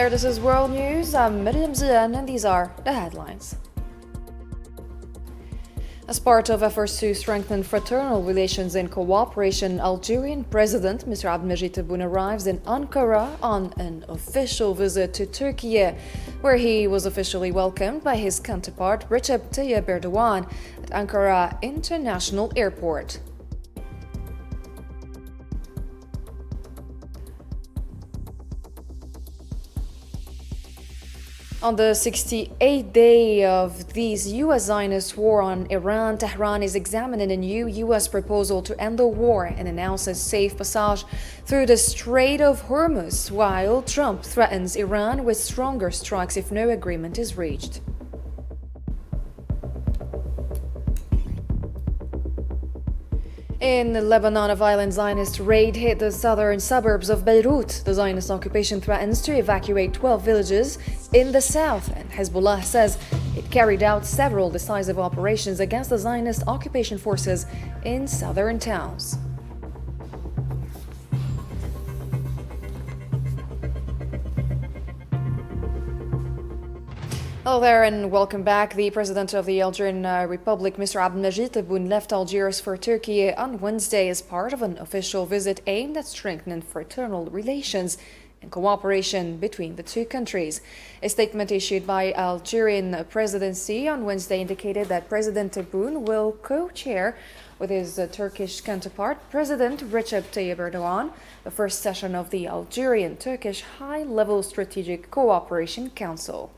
there, this is World News. I'm Miriam Zian and these are the headlines. As part of efforts to strengthen fraternal relations and cooperation, Algerian President Mr. Abdelmajid Tebboune arrives in Ankara on an official visit to Turkey, where he was officially welcomed by his counterpart Recep Tayyip Erdogan at Ankara International Airport. On the 68th day of the U.S. Zionist war on Iran, Tehran is examining a new U.S. proposal to end the war and announce a safe passage through the Strait of Hormuz, while Trump threatens Iran with stronger strikes if no agreement is reached. In Lebanon, a violent Zionist raid hit the southern suburbs of Beirut. The Zionist occupation threatens to evacuate 12 villages in the south, and Hezbollah says it carried out several decisive operations against the Zionist occupation forces in southern towns. Hello there and welcome back. The President of the Algerian Republic, Mr. Abdelmajid Tebboune, left Algiers for Turkey on Wednesday as part of an official visit aimed at strengthening fraternal relations and cooperation between the two countries. A statement issued by Algerian presidency on Wednesday indicated that President Tebboune will co-chair with his Turkish counterpart, President Recep Tayyip Erdogan, the first session of the Algerian-Turkish High-Level Strategic Cooperation Council.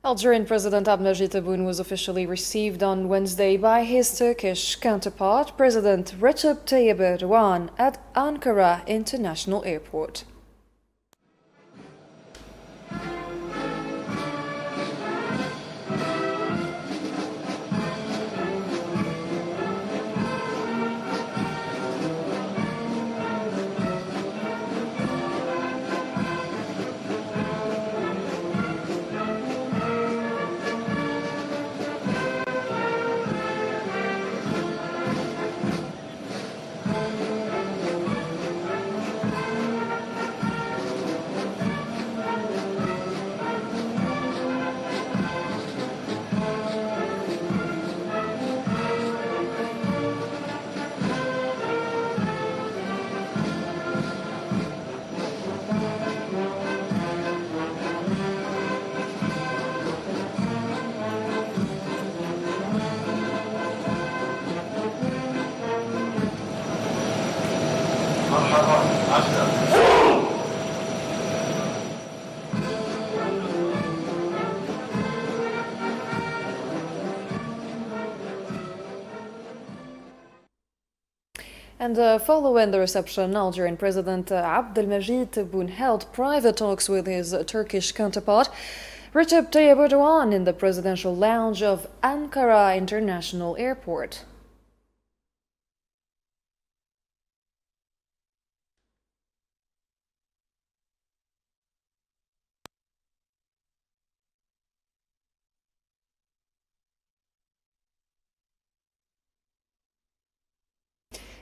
Algerian President Abdelmajid Tebboune was officially received on Wednesday by his Turkish counterpart, President Recep Tayyip Erdogan, at Ankara International Airport. And following the reception, Algerian President Abdelmajid Tebboune held private talks with his Turkish counterpart, Recep Tayyip Erdogan, in the presidential lounge of Ankara International Airport.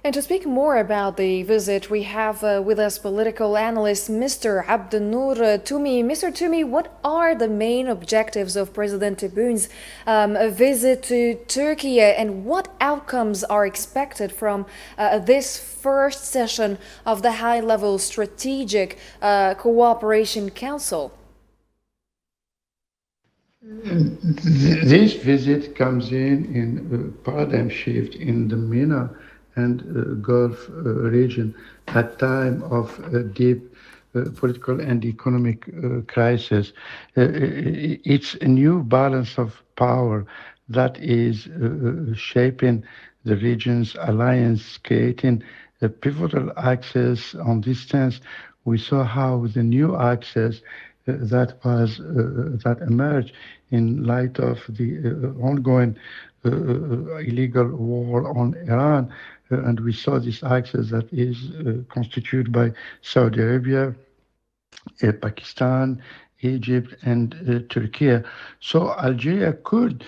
And to speak more about the visit, we have with us political analyst Mr. Abdenour Toumi. Mr. Toumi, what are the main objectives of President Tebboun's visit to Turkey, and what outcomes are expected from this first session of the high-level Strategic Cooperation Council? This visit comes in a paradigm shift in the MENA and Gulf region at time of deep political and economic crisis. It's a new balance of power that is shaping the region's alliance, creating a pivotal axis. On this sense, we saw how the new axis that emerged in light of the ongoing illegal war on Iran, and we saw this axis that is constituted by Saudi Arabia, Pakistan, Egypt, and Turkey. So Algeria could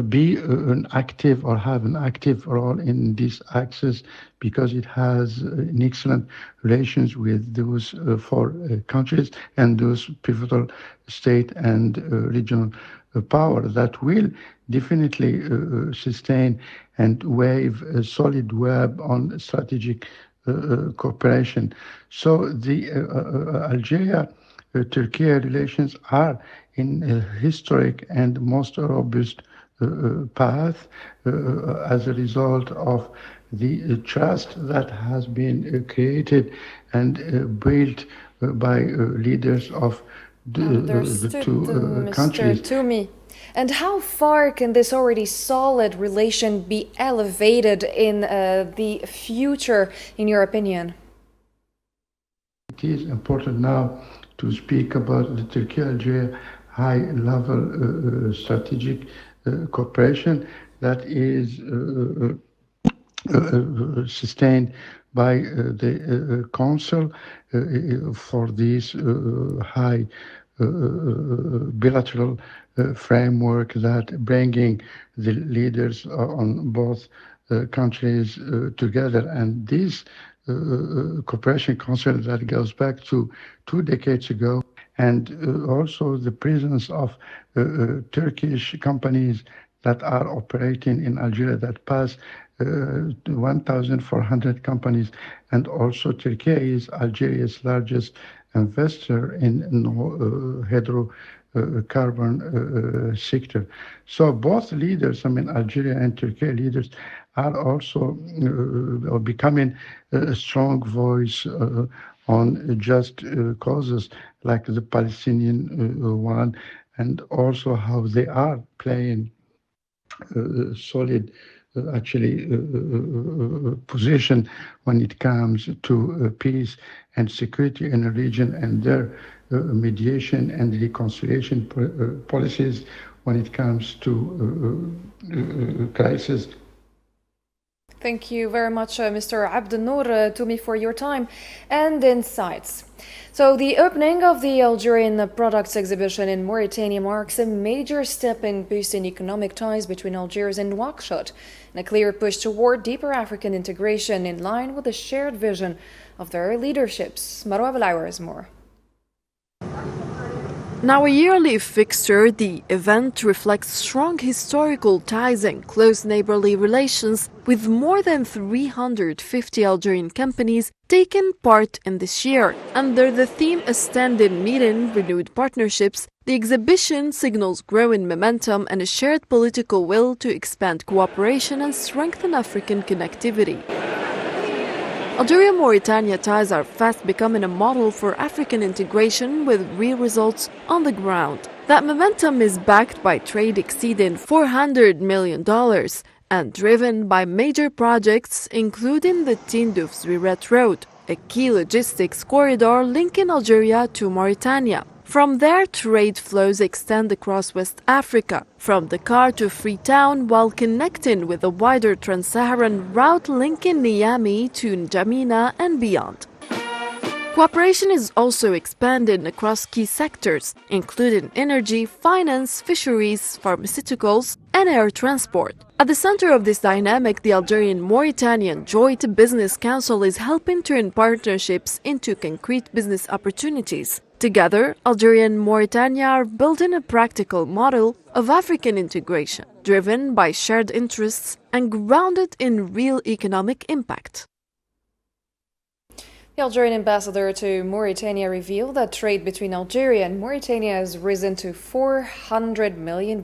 be an active or have an active role in this axis because it has an excellent relations with those four countries and those pivotal state and regional power that will definitely sustain and wave a solid web on strategic cooperation. So the Algeria-Turkey relations are in a historic and most robust path as a result of the trust that has been created and built by leaders of the two countries. Toumi. And how far can this already solid relation be elevated in the future, in your opinion? It is important now to speak about the Turkey-Algeria high-level strategic cooperation that is sustained by the Council for this high bilateral framework that bringing the leaders on both countries together. And this cooperation council that goes back to 2 decades ago, and also the presence of Turkish companies that are operating in Algeria that pass 1,400 companies, and also Turkey is Algeria's largest investor in hydrocarbon sector. So both leaders, Algeria and Turkey leaders, are also becoming a strong voice on just causes like the Palestinian one, and also how they are playing solid position when it comes to peace and security in the region, and their mediation and reconciliation policies when it comes to crisis. Thank you very much, Mr. Abdenour Toumi, for your time and insights. So the opening of the Algerian products exhibition in Mauritania marks a major step in boosting economic ties between Algiers and Nouakchott, and a clear push toward deeper African integration in line with the shared vision of their leaderships. Marwa Belawar has more. Now a yearly fixture, the event reflects strong historical ties and close neighborly relations, with more than 350 Algerian companies taking part in this year. Under the theme A Stand-in Meeting, Renewed Partnerships, the exhibition signals growing momentum and a shared political will to expand cooperation and strengthen African connectivity. Algeria-Mauritania ties are fast becoming a model for African integration with real results on the ground. That momentum is backed by trade exceeding $400 million and driven by major projects including the Tindouf-Zouirat Road, a key logistics corridor linking Algeria to Mauritania. From there, trade flows extend across West Africa, from Dakar to Freetown, while connecting with a wider trans-Saharan route linking Niamey to N'Djamena and beyond. Cooperation is also expanding across key sectors, including energy, finance, fisheries, pharmaceuticals, and air transport. At the center of this dynamic, the Algerian-Mauritanian Joint Business Council is helping turn partnerships into concrete business opportunities. Together, Algeria and Mauritania are building a practical model of African integration, driven by shared interests and grounded in real economic impact. The Algerian ambassador to Mauritania revealed that trade between Algeria and Mauritania has risen to $400 million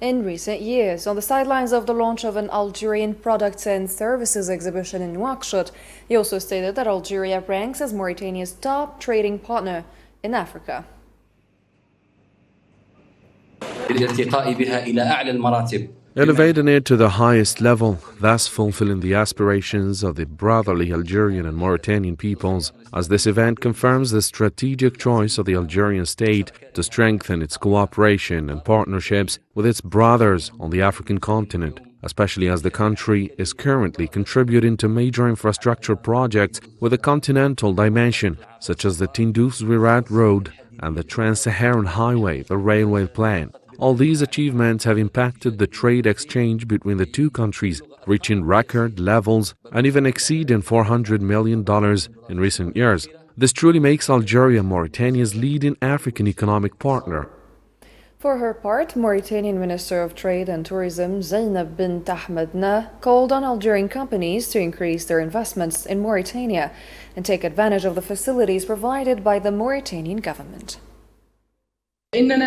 in recent years. On the sidelines of the launch of an Algerian products and services exhibition in Nouakchott, he also stated that Algeria ranks as Mauritania's top trading partner in Africa. Elevating it to the highest level, thus fulfilling the aspirations of the brotherly Algerian and Mauritanian peoples, as this event confirms the strategic choice of the Algerian state to strengthen its cooperation and partnerships with its brothers on the African continent, especially as the country is currently contributing to major infrastructure projects with a continental dimension, such as the Tindouf-Zouirat Road and the Trans-Saharan Highway, the railway plan. All these achievements have impacted the trade exchange between the two countries, reaching record levels and even exceeding $400 million in recent years. This truly makes Algeria Mauritania's leading African economic partner. For her part, Mauritanian Minister of Trade and Tourism Zainab bint Ahmedna called on Algerian companies to increase their investments in Mauritania and take advantage of the facilities provided by the Mauritanian government. We at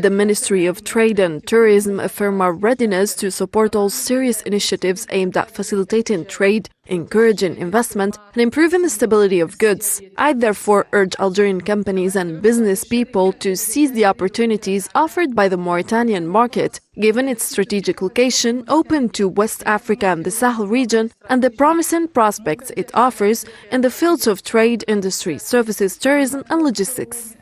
the Ministry of Trade and Tourism affirm our readiness to support all serious initiatives aimed at facilitating trade, encouraging investment, and improving the stability of goods. I therefore urge Algerian companies and business people to seize the opportunities offered by the Mauritanian market, given its strategic location open to West Africa and the Sahel region, and the promising prospects it offers in the fields of trade, industry, services, tourism, and logistics.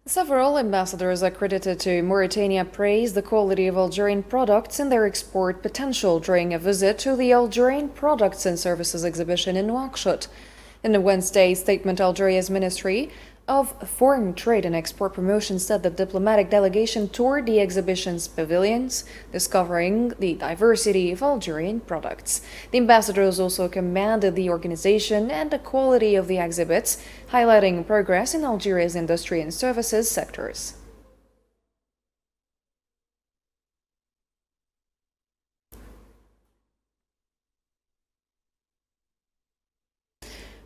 Several ambassadors accredited to Mauritania praised the quality of Algerian products and their export potential during a visit to the Algerian Products and Services exhibition in Nouakchott. In a Wednesday statement, Algeria's Ministry of Foreign Trade and Export Promotion said the diplomatic delegation toured the exhibition's pavilions, discovering the diversity of Algerian products. The ambassadors also commended the organization and the quality of the exhibits, highlighting progress in Algeria's industry and services sectors.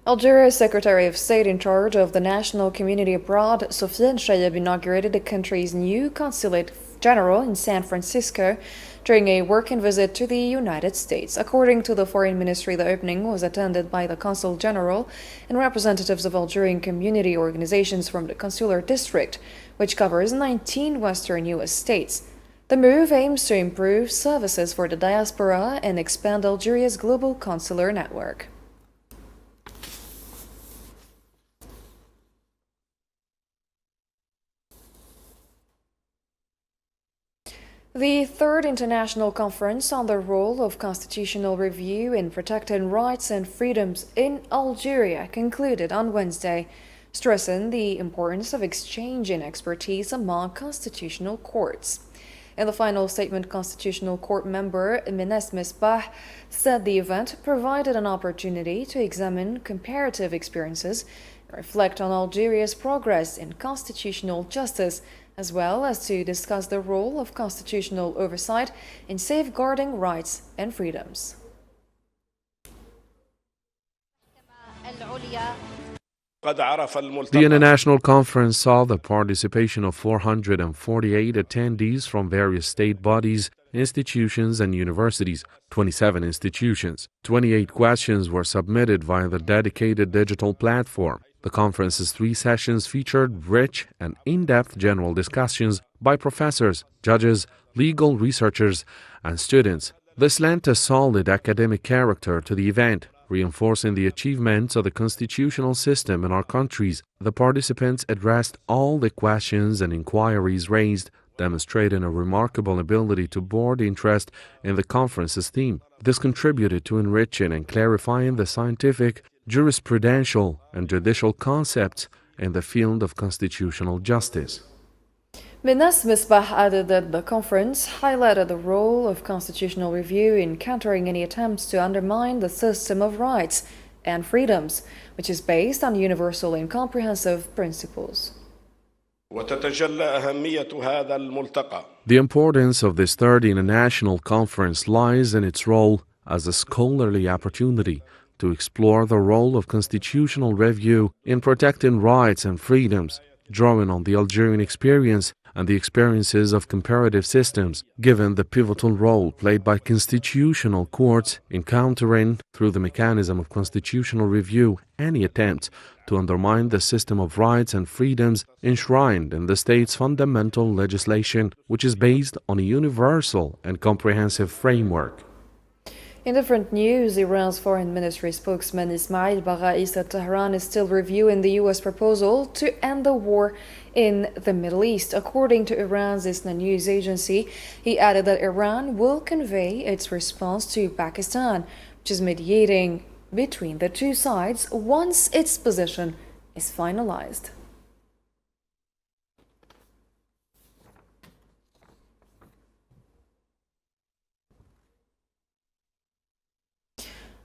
Algeria's Secretary of State in charge of the national community abroad, Sofiane Chayeb, inaugurated the country's new Consulate General in San Francisco during a working visit to the United States. According to the Foreign Ministry, the opening was attended by the Consul General and representatives of Algerian community organizations from the Consular District, which covers 19 western U.S. states. The move aims to improve services for the diaspora and expand Algeria's global consular network. The third international conference on the role of constitutional review in protecting rights and freedoms in Algeria concluded on Wednesday, stressing the importance of exchanging expertise among constitutional courts. In the final statement, Constitutional Court member Mines Misbah said the event provided an opportunity to examine comparative experiences and reflect on Algeria's progress in constitutional justice, as well as to discuss the role of constitutional oversight in safeguarding rights and freedoms. The international conference saw the participation of 448 attendees from various state bodies, institutions, and universities, 27 institutions. 28 questions were submitted via the dedicated digital platform. The conference's 3 sessions featured rich and in-depth general discussions by professors, judges, legal researchers, and students. This lent a solid academic character to the event, reinforcing the achievements of the constitutional system in our countries. The participants addressed all the questions and inquiries raised, demonstrating a remarkable ability to board interest in the conference's theme. This contributed to enriching and clarifying the scientific, jurisprudential, and judicial concepts in the field of constitutional justice. Binas Misbah added that the conference highlighted the role of constitutional review in countering any attempts to undermine the system of rights and freedoms, which is based on universal and comprehensive principles. وتتجلى أهمية هذا الملتقى. The importance of this third international conference lies in its role as a scholarly opportunity to explore the role of constitutional review in protecting rights and freedoms, drawing on the Algerian experience and the experiences of comparative systems, given the pivotal role played by constitutional courts in countering, through the mechanism of constitutional review, any attempt to undermine the system of rights and freedoms enshrined in the state's fundamental legislation, which is based on a universal and comprehensive framework. In different news, Iran's foreign ministry spokesman Ismail Baghai said Tehran is still reviewing the U.S. proposal to end the war in the Middle East. According to Iran's ISNA news agency, he added that Iran will convey its response to Pakistan, which is mediating between the two sides once its position is finalized.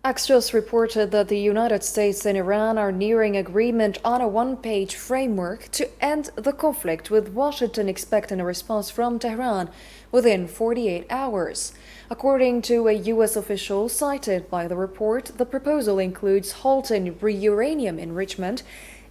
Axios reported that the United States and Iran are nearing agreement on a one-page framework to end the conflict, with Washington expecting a response from Tehran within 48 hours. According to a U.S. official cited by the report, the proposal includes halting uranium enrichment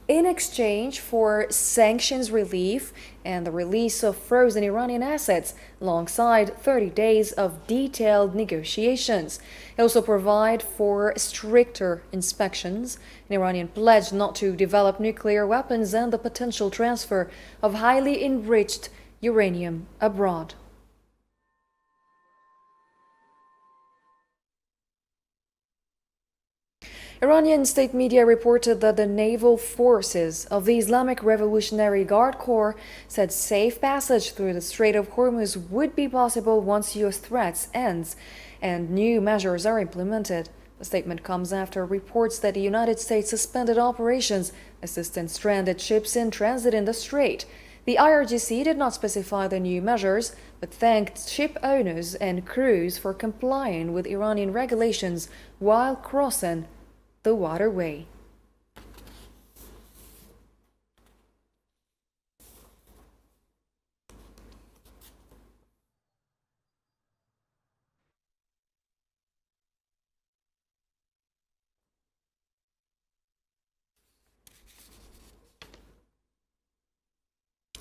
in exchange for sanctions relief and the release of frozen Iranian assets, alongside 30 days of detailed negotiations. It also provides for stricter inspections, an Iranian pledge not to develop nuclear weapons, and the potential transfer of highly enriched uranium abroad. Iranian state media reported that the naval forces of the Islamic Revolutionary Guard Corps said safe passage through the Strait of Hormuz would be possible once U.S. threats ends and new measures are implemented. The statement comes after reports that the United States suspended operations assisting stranded ships in transit in the strait. The IRGC did not specify the new measures, but thanked ship owners and crews for complying with Iranian regulations while crossing the waterway.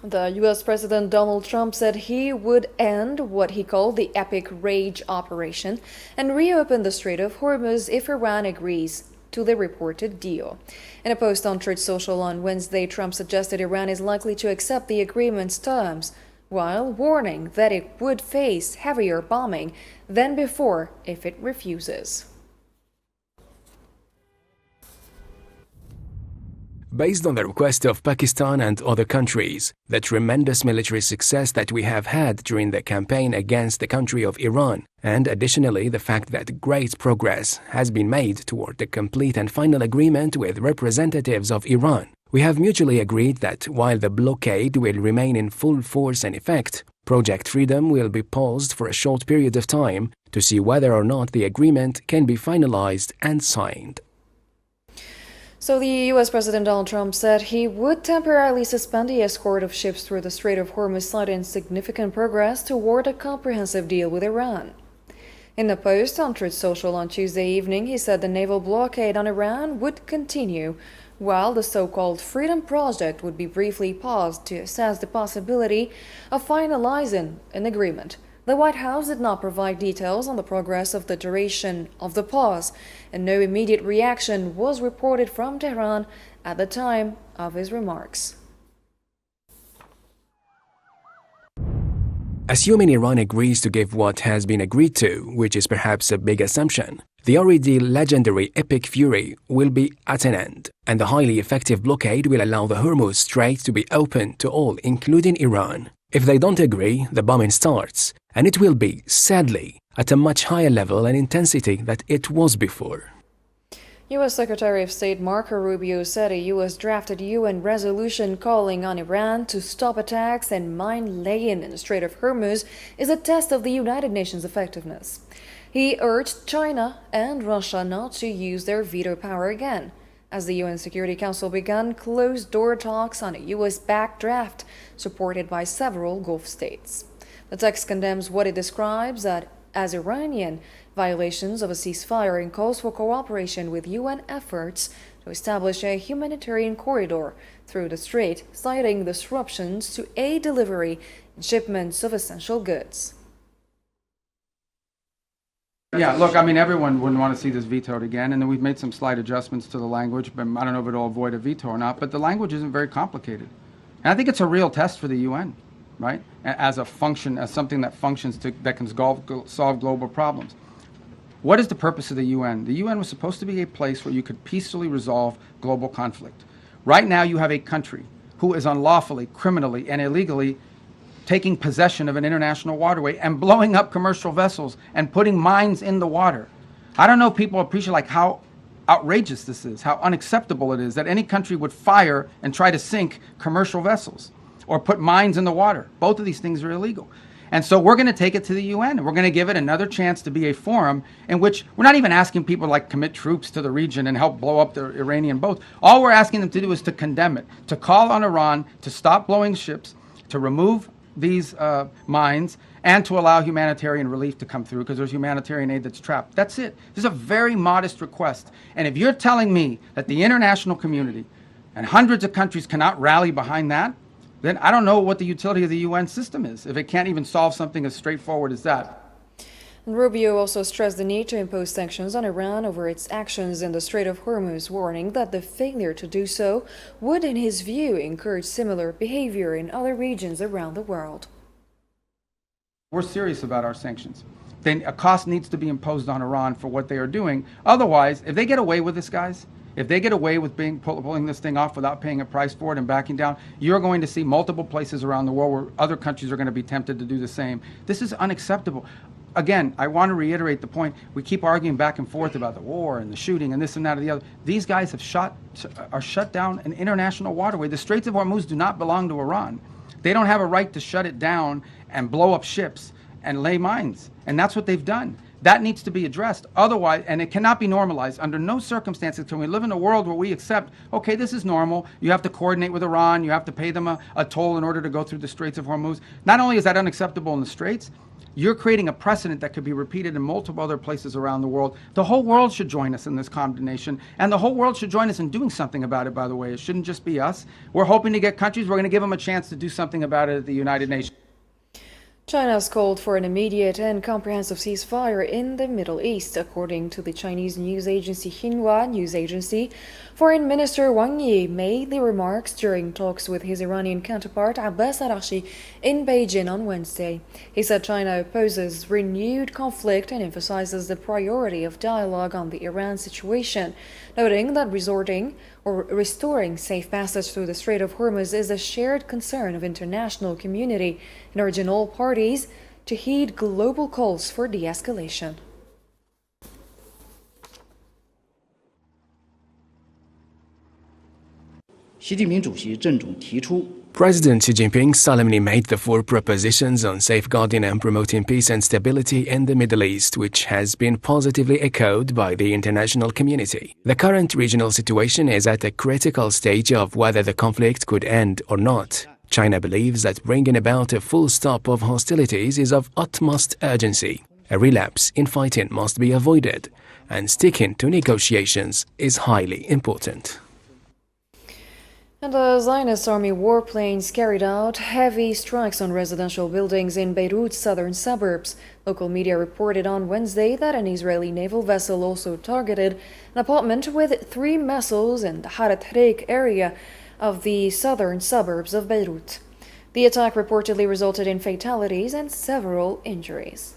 The U.S. President Donald Trump said he would end what he called the Epic Rage operation and reopen the Strait of Hormuz if Iran agrees to the reported deal. In a post on Truth Social on Wednesday, Trump suggested Iran is likely to accept the agreement's terms, while warning that it would face heavier bombing than before if it refuses. Based on the request of Pakistan and other countries, the tremendous military success that we have had during the campaign against the country of Iran, and additionally the fact that great progress has been made toward the complete and final agreement with representatives of Iran, we have mutually agreed that while the blockade will remain in full force and effect, Project Freedom will be paused for a short period of time to see whether or not the agreement can be finalized and signed. So the U.S. President Donald Trump said he would temporarily suspend the escort of ships through the Strait of Hormuz, citing significant progress toward a comprehensive deal with Iran. In a post on Truth Social on Tuesday evening, he said the naval blockade on Iran would continue, while the so-called Freedom Project would be briefly paused to assess the possibility of finalizing an agreement. The White House did not provide details on the progress of the duration of the pause, and no immediate reaction was reported from Tehran at the time of his remarks. Assuming Iran agrees to give what has been agreed to, which is perhaps a big assumption, the already legendary Epic Fury will be at an end, and the highly effective blockade will allow the Hormuz Strait to be open to all, including Iran. If they don't agree, the bombing starts, and it will be, sadly, at a much higher level and intensity than it was before. U.S. Secretary of State Marco Rubio said a U.S. drafted UN resolution calling on Iran to stop attacks and mine laying in the Strait of Hormuz is a test of the United Nations' effectiveness. He urged China and Russia not to use their veto power again, as the UN Security Council began closed-door talks on a U.S.-backed draft supported by several Gulf states. The text condemns what it describes as Iranian violations of a ceasefire and calls for cooperation with UN efforts to establish a humanitarian corridor through the strait, citing disruptions to aid delivery and shipments of essential goods. Yeah, look, I mean, everyone wouldn't want to see this vetoed again, and then we've made some slight adjustments to the language, but I don't know if it'll avoid a veto or not, but the language isn't very complicated. And I think it's a real test for the UN, right? As a function, as something that functions that can solve global problems. What is the purpose of the UN? The UN was supposed to be a place where you could peacefully resolve global conflict. Right now, you have a country who is unlawfully, criminally, and illegally taking possession of an international waterway and blowing up commercial vessels and putting mines in the water. I don't know if people appreciate like how outrageous this is, how unacceptable it is that any country would fire and try to sink commercial vessels or put mines in the water. Both of these things are illegal. And so we're going to take it to the UN, and we're going to give it another chance to be a forum in which we're not even asking people to like commit troops to the region and help blow up the Iranian boats. All we're asking them to do is to condemn it, to call on Iran to stop blowing ships, to remove these mines, and to allow humanitarian relief to come through because there's humanitarian aid that's trapped. That's it. This is a very modest request. And if you're telling me that the international community and hundreds of countries cannot rally behind that, then I don't know what the utility of the UN system is if it can't even solve something as straightforward as that. And Rubio also stressed the need to impose sanctions on Iran over its actions in the Strait of Hormuz, warning that the failure to do so would, in his view, encourage similar behavior in other regions around the world. We're serious about our sanctions. Then a cost needs to be imposed on Iran for what they are doing. Otherwise, if they get away with this, guys, if they get away with pulling this thing off without paying a price for it and backing down, you're going to see multiple places around the world where other countries are going to be tempted to do the same. This is unacceptable. Again, I want to reiterate the point. We keep arguing back and forth about the war and the shooting and this and that and the other. These guys have shut down an international waterway. The Straits of Hormuz do not belong to Iran. They don't have a right to shut it down and blow up ships and lay mines. And that's what they've done. That needs to be addressed. Otherwise, and it cannot be normalized. Under no circumstances can we live in a world where we accept, okay, this is normal. You have to coordinate with Iran. You have to pay them a toll in order to go through the Straits of Hormuz. Not only is that unacceptable in the Straits, you're creating a precedent that could be repeated in multiple other places around the world. The whole world should join us in this condemnation, and the whole world should join us in doing something about it, by the way. It shouldn't just be us. We're hoping to get countries. We're going to give them a chance to do something about it at the United Nations. China has called for an immediate and comprehensive ceasefire in the Middle East, according to the Chinese news agency Xinhua News Agency. Foreign Minister Wang Yi made the remarks during talks with his Iranian counterpart Abbas Araghchi in Beijing on Wednesday. He said China opposes renewed conflict and emphasizes the priority of dialogue on the Iran situation, noting that restoring safe passage through the Strait of Hormuz is a shared concern of international community and urging all parties to heed global calls for de-escalation. President Xi Jinping solemnly made the 4 propositions on safeguarding and promoting peace and stability in the Middle East, which has been positively echoed by the international community. The current regional situation is at a critical stage of whether the conflict could end or not. China believes that bringing about a full stop of hostilities is of utmost urgency. A relapse in fighting must be avoided, and sticking to negotiations is highly important. And the Zionist army warplanes carried out heavy strikes on residential buildings in Beirut's southern suburbs. Local media reported on Wednesday that an Israeli naval vessel also targeted an apartment with 3 missiles in the Harat Hreik area of the southern suburbs of Beirut. The attack reportedly resulted in fatalities and several injuries.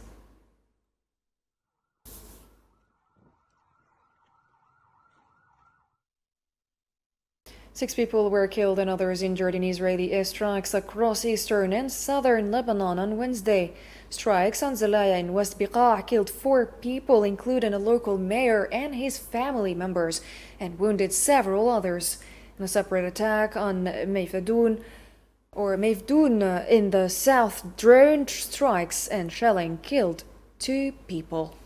6 people were killed and others injured in Israeli airstrikes across eastern and southern Lebanon on Wednesday. Strikes on Zalaya in West Beqa killed 4 people, including a local mayor and his family members, and wounded several others. In a separate attack on Mevdoun in the south, drone strikes and shelling killed 2 people.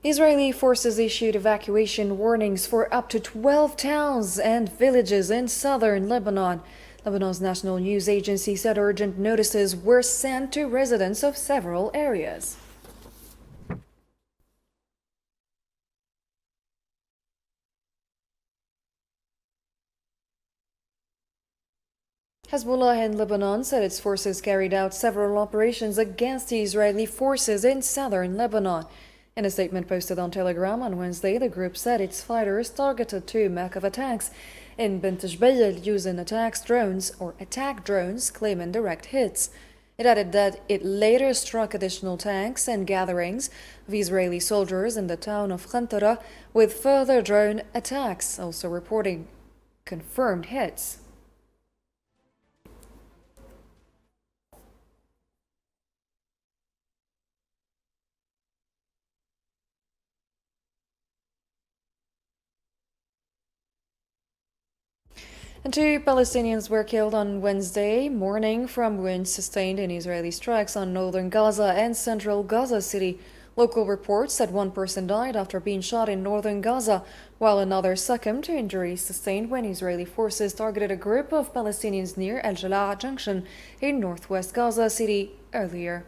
Israeli forces issued evacuation warnings for up to 12 towns and villages in southern Lebanon. Lebanon's national news agency said urgent notices were sent to residents of several areas. Hezbollah in Lebanon said its forces carried out several operations against the Israeli forces in southern Lebanon. In a statement posted on Telegram on Wednesday, the group said its fighters targeted 2 Makov attacks in Bint Jbayl using attack drones claiming direct hits. It added that it later struck additional tanks and gatherings of Israeli soldiers in the town of Khantara with further drone attacks, also reporting confirmed hits. And 2 Palestinians were killed on Wednesday morning from wounds sustained in Israeli strikes on northern Gaza and central Gaza City. Local reports said 1 person died after being shot in northern Gaza, while another succumbed to injuries sustained when Israeli forces targeted a group of Palestinians near Al Jalaa Junction in northwest Gaza City earlier.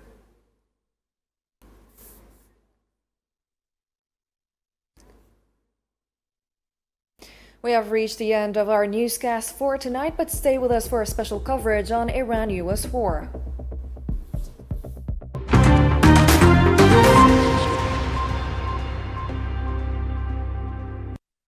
We have reached the end of our newscast for tonight, but stay with us for a special coverage on Iran-US war.